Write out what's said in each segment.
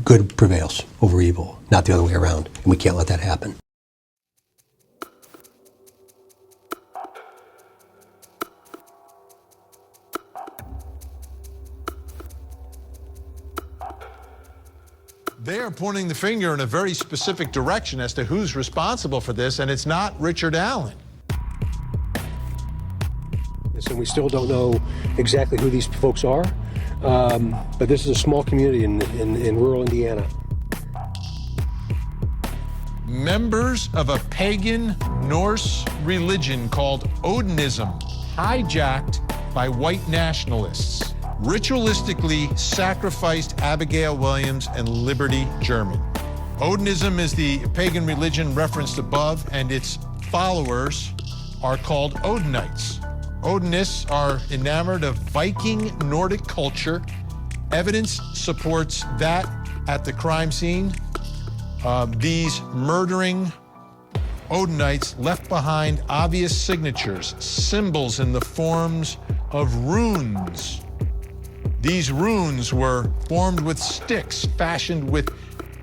good prevails over evil, not the other way around, and we can't let that happen. They are pointing the finger in a very specific direction as to who's responsible for this, and it's not Richard Allen. And we still don't know exactly who these folks are, but this is a small community in rural Indiana. Members of a pagan Norse religion called Odinism, hijacked by white nationalists, ritualistically sacrificed Abigail Williams and Liberty German. Odinism is the pagan religion referenced above, and its followers are called Odinites. Odinists are enamored of Viking Nordic culture. Evidence supports that at the crime scene. These murdering Odinites left behind obvious signatures, symbols in the forms of runes. These runes were formed with sticks, fashioned with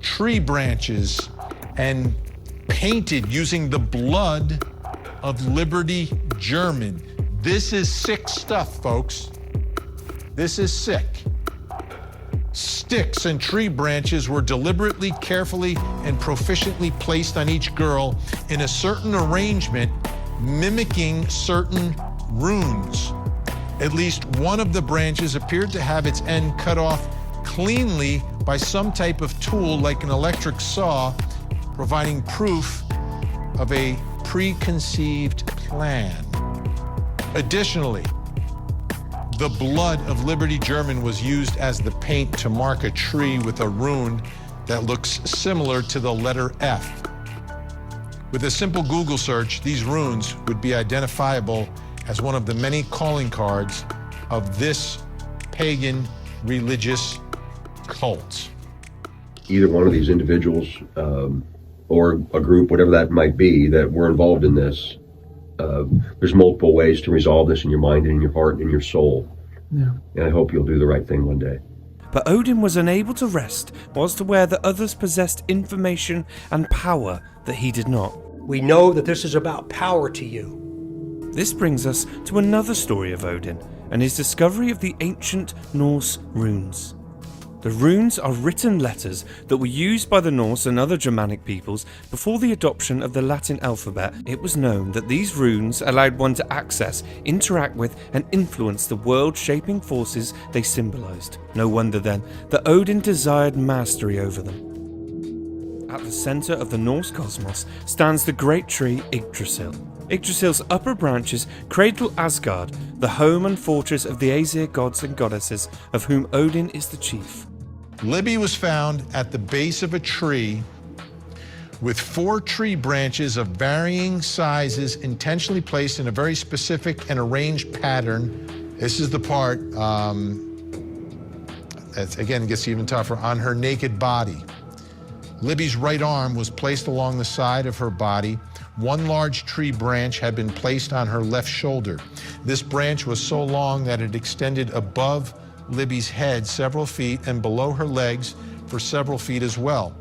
tree branches, and painted using the blood of Liberty German. This is sick stuff, folks. This is sick. Sticks and tree branches were deliberately, carefully, and proficiently placed on each girl in a certain arrangement, mimicking certain runes. At least one of the branches appeared to have its end cut off cleanly by some type of tool like an electric saw, providing proof of a preconceived plan. Additionally, the blood of Liberty German was used as the paint to mark a tree with a rune that looks similar to the letter F. With a simple Google search, these runes would be identifiable as one of the many calling cards of this pagan religious cult. Either one of these individuals or a group, whatever that might be, that were involved in this, there's multiple ways to resolve this in your mind and in your heart and in your soul. Yeah. And I hope you'll do the right thing one day. But Odin was unable to rest whilst aware that others possessed information and power that he did not. We know that this is about power to you. This brings us to another story of Odin and his discovery of the ancient Norse runes. The runes are written letters that were used by the Norse and other Germanic peoples before the adoption of the Latin alphabet. It was known that these runes allowed one to access, interact with, and influence the world-shaping forces they symbolized. No wonder then that Odin desired mastery over them. At the center of the Norse cosmos stands the great tree Yggdrasil. Yggdrasil's upper branches cradle Asgard, the home and fortress of the Aesir gods and goddesses, of whom Odin is the chief. Libby was found at the base of a tree with 4 tree branches of varying sizes intentionally placed in a very specific and arranged pattern. This is the part that, again, gets even tougher, on her naked body. Libby's right arm was placed along the side of her body. One large tree branch had been placed on her left shoulder. This branch was so long that it extended above Libby's head several feet and below her legs for several feet as well.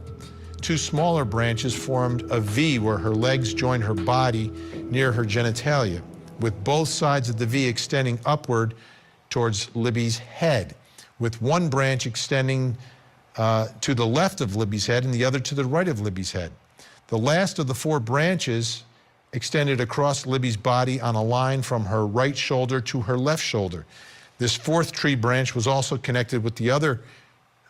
2 smaller branches formed a V where her legs joined her body near her genitalia, with both sides of the V extending upward towards Libby's head, with one branch extending to the left of Libby's head and the other to the right of Libby's head. The last of the 4 branches extended across Libby's body on a line from her right shoulder to her left shoulder. This 4th tree branch was also connected with the other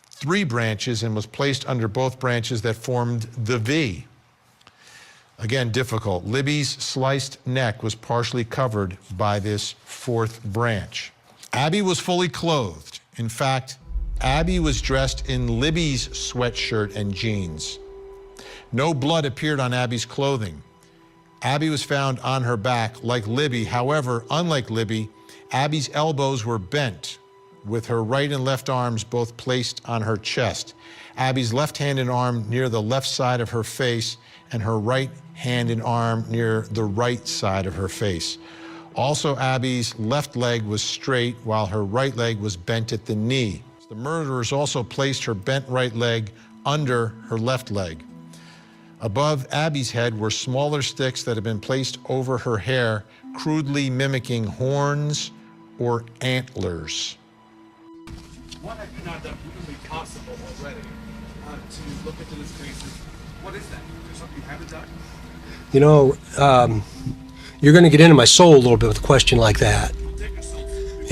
3 branches and was placed under both branches that formed the V. Again, difficult. Libby's sliced neck was partially covered by this 4th branch. Abby was fully clothed. In fact, Abby was dressed in Libby's sweatshirt and jeans. No blood appeared on Abby's clothing. Abby was found on her back like Libby. However, unlike Libby, Abby's elbows were bent, with her right and left arms both placed on her chest. Abby's left hand and arm near the left side of her face, and her right hand and arm near the right side of her face. Also, Abby's left leg was straight, while her right leg was bent at the knee. The murderers also placed her bent right leg under her left leg. Above Abby's head were smaller sticks that had been placed over her hair, crudely mimicking horns or antlers. What have you not done humanly possible already to look into this case? What is that? Is there something you haven't done? You know, you're going to get into my soul a little bit with a question like that.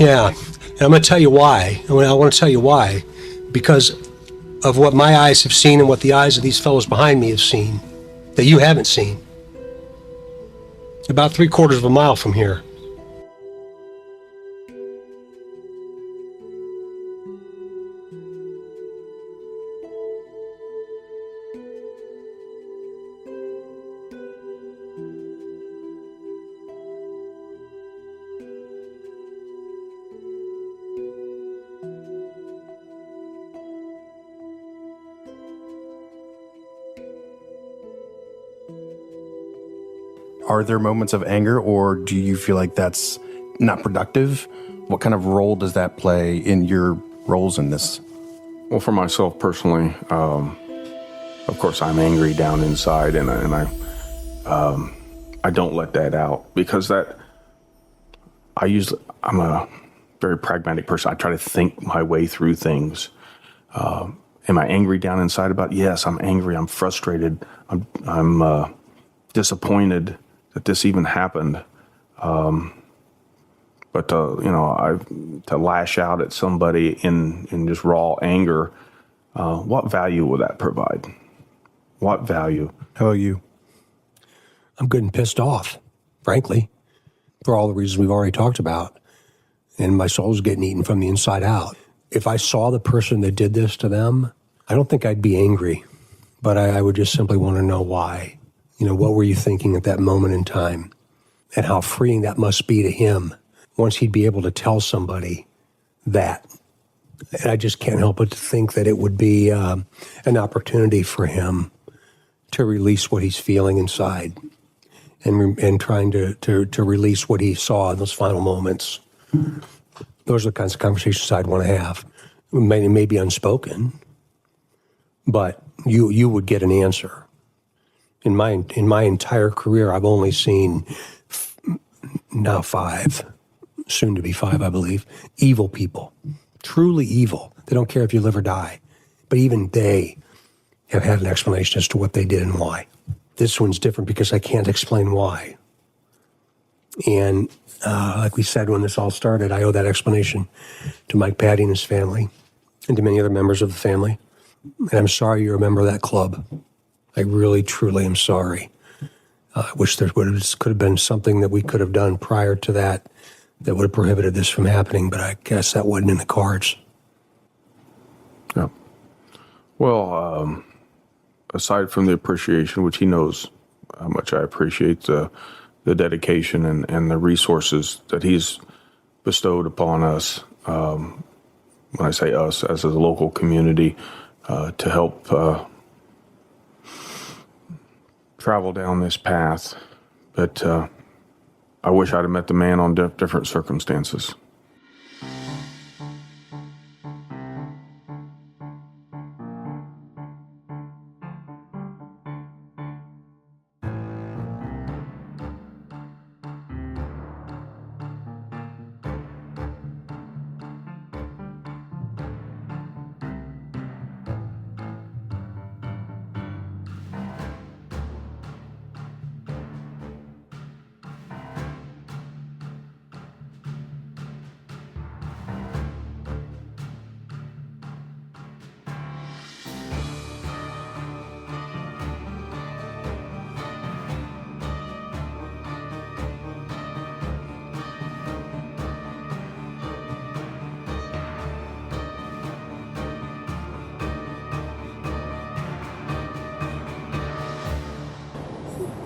Yeah, and I'm going to tell you why. I want to tell you why. Because of what my eyes have seen and what the eyes of these fellows behind me have seen that you haven't seen. About 3/4 of a mile from here. Are there moments of anger, or do you feel like that's not productive? What kind of role does that play in your roles in this? Well, for myself personally, of course, I'm angry down inside, and I don't let that out because I'm a very pragmatic person. I try to think my way through things. Am I angry down inside about it? Yes, I'm angry. I'm frustrated. I'm disappointed that this even happened. But to lash out at somebody in just raw anger, what value will that provide? What value? How about you? I'm good and pissed off, frankly, for all the reasons we've already talked about. And my soul's getting eaten from the inside out. If I saw the person that did this to them, I don't think I'd be angry, but I would just simply want to know why. You know, what were you thinking at that moment in time? And how freeing that must be to him once he'd be able to tell somebody that. And I just can't help but to think that it would be an opportunity for him to release what he's feeling inside and trying to release what he saw in those final moments. Those are the kinds of conversations I'd want to have. It may be unspoken, but you would get an answer. In my entire career, I've only seen now 5, soon to be 5, I believe, evil people, truly evil. They don't care if you live or die, but even they have had an explanation as to what they did and why. This one's different because I can't explain why. And like we said when this all started, I owe that explanation to Mike Patty and his family and to many other members of the family. And I'm sorry you're a member of that club. I really, truly am sorry. I wish there could have been something that we could have done prior to that would have prohibited this from happening, but I guess that wasn't in the cards. Yeah. Well, aside from the appreciation, which he knows how much I appreciate the dedication and the resources that he's bestowed upon us, when I say us, as a local community, to help travel down this path, but I wish I'd have met the man on different circumstances.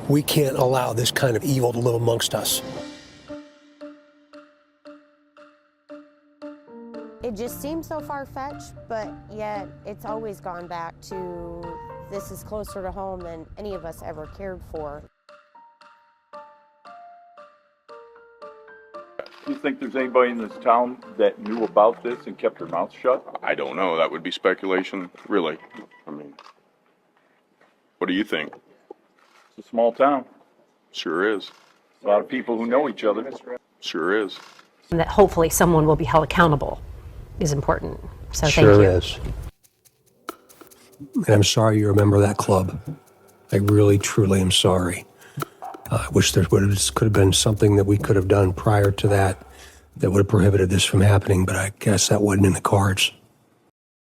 We can't allow this kind of evil to live amongst us. It just seems so far-fetched, but yet it's always gone back to this is closer to home than any of us ever cared for. Do you think there's anybody in this town that knew about this and kept their mouth shut? I don't know. That would be speculation, really. I mean, what do you think? It's a small town. Sure is. A lot of people who know each other. Sure is. And that hopefully someone will be held accountable is important. So thank Sure you. is. And I'm sorry you're a member of that club. I really, truly am sorry. I wish there could have been something that we could have done prior to that that would have prohibited this from happening, but I guess that wasn't in the cards.